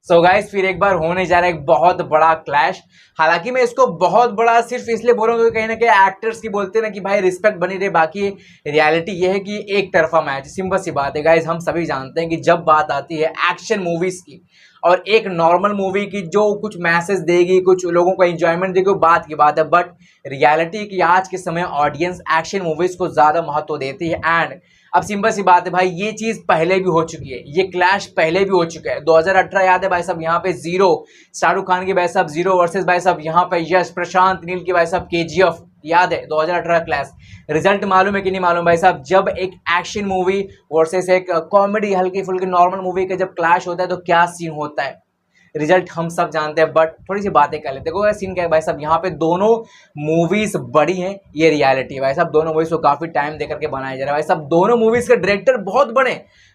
So guys फिर एक बार होने जा रहा है एक बहुत बड़ा क्लैश। हालांकि मैं इसको बहुत बड़ा सिर्फ इसलिए बोल रहा हूँ क्योंकि कहीं ना कहीं एक्टर्स की बोलते हैं ना कि भाई रिस्पेक्ट बनी रहे, बाकी रियलिटी ये है कि एक तरफा मैच। सिंपल सी बात है गाइस, हम सभी जानते हैं कि जब बात आती है एक्शन मूवीज की और एक नॉर्मल मूवी की जो कुछ मैसेज देगी, कुछ लोगों को एंजॉयमेंट देगी, वो बात की बात है। बट रियलिटी की आज के समय ऑडियंस एक्शन मूवीज को ज्यादा महत्व देती है। एंड अब सिंपल सी बात है भाई, ये चीज पहले भी हो चुकी है, ये क्लैश पहले भी हो चुका है। 2018 याद है भाई साहब, यहाँ पे जीरो शाहरुख खान की भाई साहब जीरो वर्सेस भाई साहब यहाँ पे यश प्रशांत नील की भाई साहब केजीएफ, याद है 2018 क्लैश। रिजल्ट मालूम है कि नहीं मालूम भाई साहब, जब एक एक्शन मूवी वर्सेस एक कॉमेडी हल्की फुल्की नॉर्मल मूवी का जब क्लैश होता है तो क्या सीन होता है, रिजल्ट हम सब जानते हैं। बट थोड़ी सी बातें कर लेते हैं। सीन क्या है भाई साहब, यहाँ पे दोनों मूवीज बड़ी हैं, ये रियलिटी है भाई साहब। दोनों मूवीज को काफी टाइम देकर के बनाया जा रहा है भाई साहब। दोनों मूवीज के डायरेक्टर बहुत बड़े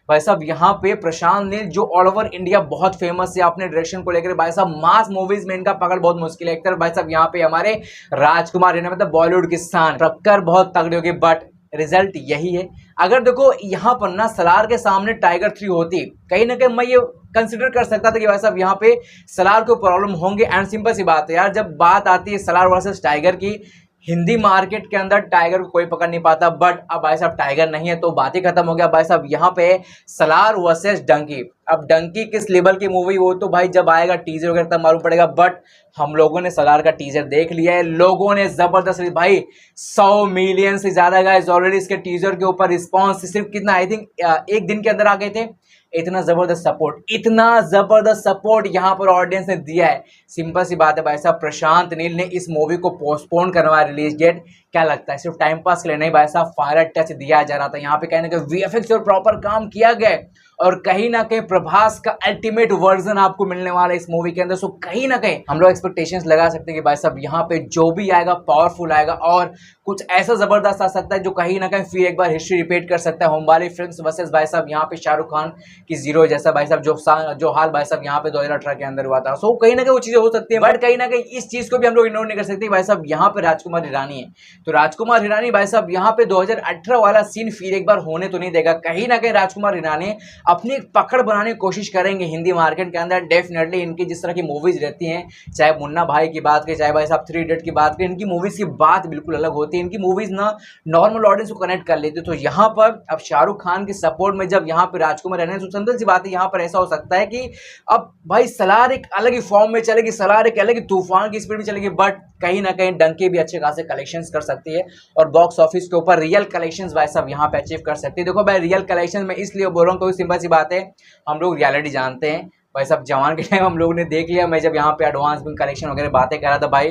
भाई साहब। यहाँ पे प्रशांत नील जो ऑल ओवर इंडिया बहुत फेमस है अपने डायरेक्शन को लेकर भाई साहब। मास मूवीज में इनका पकड़ बहुत मुश्किल है। एक तरफ भाई साहब यहाँ पे हमारे राजकुमार हिरानी मतलब बॉलीवुड की शान, टक्कर बहुत तगड़ी होगी। बट रिजल्ट यही है, अगर देखो यहाँ पर ना सलार के सामने टाइगर 3 होती, कहीं ना कहीं मैं ये कंसिडर कर सकता था कि भाई साहब यहाँ पे सलार को प्रॉब्लम होंगे। एंड सिंपल सी बात है यार, जब बात आती है सलार वर्सेस टाइगर की, हिंदी मार्केट के अंदर टाइगर को कोई पकड़ नहीं पाता। बट अब भाई साहब टाइगर नहीं है तो बात ही खत्म हो गया भाई साहब। यहाँ पे सलार वर्सेस डंकी, अब डंकी किस लेवल की मूवी वो तो भाई जब आएगा टीजर वगैरह तब मालूम पड़ेगा। बट हम लोगों ने सलार का टीजर देख लिया है, लोगों ने जबरदस्त भाई 100 मिलियन से ज्यादा गाइस ऑलरेडी इसके टीजर के ऊपर रिस्पॉन्स सिर्फ कितना आई थिंक एक दिन के अंदर आ गए थे। इतना जबरदस्त सपोर्ट यहाँ पर ऑडियंस ने दिया है। सिंपल सी बात है भाई साहब, प्रशांत नील ने इस मूवी को पोस्टपोन करवाया रिलीज डेट। क्या लगता है सिर्फ टाइम पास के लिए नहीं भाई साहब, फायर टच दिया जा रहा था यहाँ पे, कहने का वीएफएक्स और प्रॉपर काम किया गया और कहीं ना कहीं प्रभास का अल्टीमेट वर्जन आपको मिलने वाला है इस मूवी के अंदर। सो कहीं ना कहीं हम लोग एक्सपेक्टेशंस लगा सकते हैं कि भाई साहब यहाँ पे जो भी आएगा पावरफुल आएगा और कुछ ऐसा जबरदस्त आ सकता है जो कहीं ना कहीं फिर एक बार हिस्ट्री रिपीट कर सकता है। होमबाली फिल्म्स वर्सेस भाई साहब यहाँ पे शाहरुख खान की जीरो जैसा भाई साहब जो हाल भाई साहब यहाँ पे 2018 के अंदर हुआ था। सो कहीं ना कहीं वो चीजें हो सकती है। बट कहीं ना कहीं इस चीज को भी हम लोग इग्नोर नहीं कर सकते भाई साहब, यहाँ पे राजकुमार हिरानी है तो राजकुमार हिरानी भाई साहब यहाँ पे 2018 वाला सीन फिर एक बार होने तो नहीं देगा। कहीं ना कहीं राजकुमार हिरानी अपनी एक पकड़ बनाने की कोशिश करेंगे हिंदी मार्केट के अंदर। डेफिनेटली इनकी जिस तरह की मूवीज रहती हैं, चाहे मुन्ना भाई की बात करें, चाहे भाई साहब 3 इडियट की बात करें, इनकी मूवीज की बात बिल्कुल अलग होती है। इनकी मूवीज ना नॉर्मल ऑडियंस को कनेक्ट कर लेती है। तो यहाँ पर अब शाहरुख खान के सपोर्ट में जब यहाँ पे राजकुमार हिरानी, तो सिंपल सी बात है यहाँ पर ऐसा हो सकता है कि अब भाई सलार एक अलग ही फॉर्म में चलेगी, सलार एक अलग ही तूफान की स्पीड में चलेगी। बट कहीं ना कहीं डंकी भी अच्छे खासे कलेक्शंस कर सकती है और बॉक्स ऑफिस के ऊपर रियल कलेक्शंस भाई साहब यहाँ पे अचीव कर सकती है। देखो भाई रियल कलेक्शन में इसलिए बोल रहा हूँ क्योंकि सिंपल सी बात है, हम लोग रियलिटी जानते हैं भाई साहब। जवान के टाइम हम लोगों ने देख लिया, मैं जब यहाँ पे एडवांस में कलेक्शन वगैरह बातें कर रहा था भाई,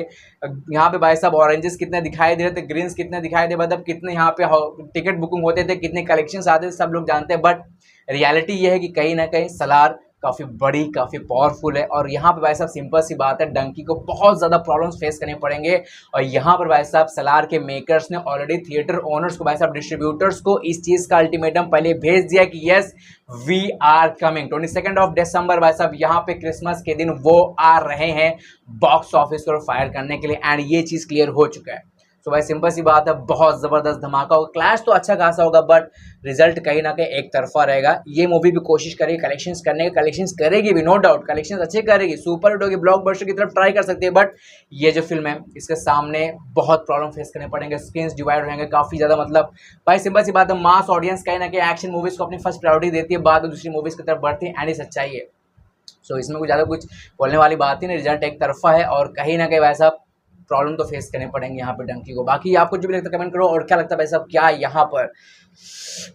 यहाँ पे भाई साहब ऑरेंजेस कितने दिखाई दे रहे थे, ग्रीन्स कितने दिखाई दे, मतलब कितने यहाँ पे टिकट बुकिंग होते थे, कितने कलेक्शन आते थे, सब लोग जानते हैं। बट रियलिटी ये है कि कहीं ना कहीं सलार काफ़ी बड़ी, काफ़ी पावरफुल है और यहाँ पे भाई साहब सिंपल सी बात है, डंकी को बहुत ज़्यादा प्रॉब्लम्स फेस करने पड़ेंगे। और यहाँ पर भाई साहब सलार के मेकर्स ने ऑलरेडी थिएटर ओनर्स को, भाई साहब डिस्ट्रीब्यूटर्स को इस चीज़ का अल्टीमेटम पहले भेज दिया कि yes we are coming 22 of December भाई साहब, यहाँ पे क्रिसमस के दिन वो आ रहे हैं बॉक्स ऑफिस को फायर करने के लिए। एंड ये चीज़ क्लियर हो चुका है। तो भाई सिंपल सी बात है, बहुत जबरदस्त धमाका होगा। क्लैश तो अच्छा खासा होगा बट रिजल्ट कहीं ना कहीं एक तरफा रहेगा। ये मूवी भी कोशिश करेगी कलेक्शंस करने के, कलेक्शंस करेगी भी नो डाउट, कलेक्शंस अच्छे करेगी, सुपर हिट होगी, ब्लॉकबस्टर की तरफ ट्राई कर सकती है। बट ये जो फिल्म है इसके सामने बहुत प्रॉब्लम फेस करने पड़ेंगे, स्क्रीन्स डिवाइड रहेंगे काफ़ी ज़्यादा। मतलब भाई सिंपल सी बात है, मास ऑडियंस कहीं ना कहीं एक्शन मूवीज़ को अपनी फर्स्ट प्रायोरिटी देती है, बाद में दूसरी मूवीज़ की तरफ बढ़ती है। एंड ये सच्चाई है। सो इसमें कुछ ज़्यादा कुछ बोलने वाली बात ही नहीं, रिजल्ट एक तरफा है और कहीं ना कहीं वैसा प्रॉब्लम तो फेस करने पड़ेंगे यहाँ पे डंकी को। बाकी आपको जो भी लगता है कमेंट करो। और क्या लगता है भाई साहब, क्या यहाँ पर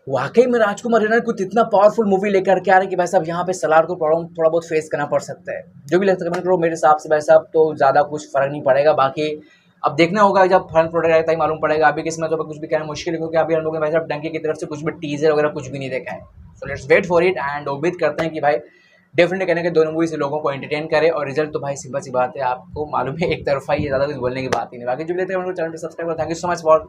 वाकई में राजकुमार हिरानी कुछ इतना पावरफुल मूवी लेकर के आ रहे हैं कि भाई साहब यहाँ पे सलार को प्रॉब्लम थोड़ा बहुत फेस करना पड़ सकता है? जो भी लगता है कमेंट करो। मेरे हिसाब से भाई साहब तो ज़्यादा कुछ फर्क नहीं पड़ेगा। बाकी अब देखना होगा, जब फर्स्ट प्रोडक्ट रहता ही मालूम पड़ेगा। अभी किस तो कुछ भी कहना मुश्किल है क्योंकि अभी हम लोगों ने भाई साहब डंकी की तरफ से कुछ भी टीजर वगैरह कुछ भी नहीं देखा है। So let's wait for it and उम्मीद करते हैं कि भाई डेफिनेटली कहने के दोनों मूवी से लोगों को एंटरटेन करे। और रिजल्ट तो भाई सिंपल सी बात है, आपको मालूम है एक तरफा ही, ज़्यादा कुछ बोलने की बात ही नहीं। बाकी जो भी लेते हैं चैनल पर सब्सक्राइब करो। Thank you so much for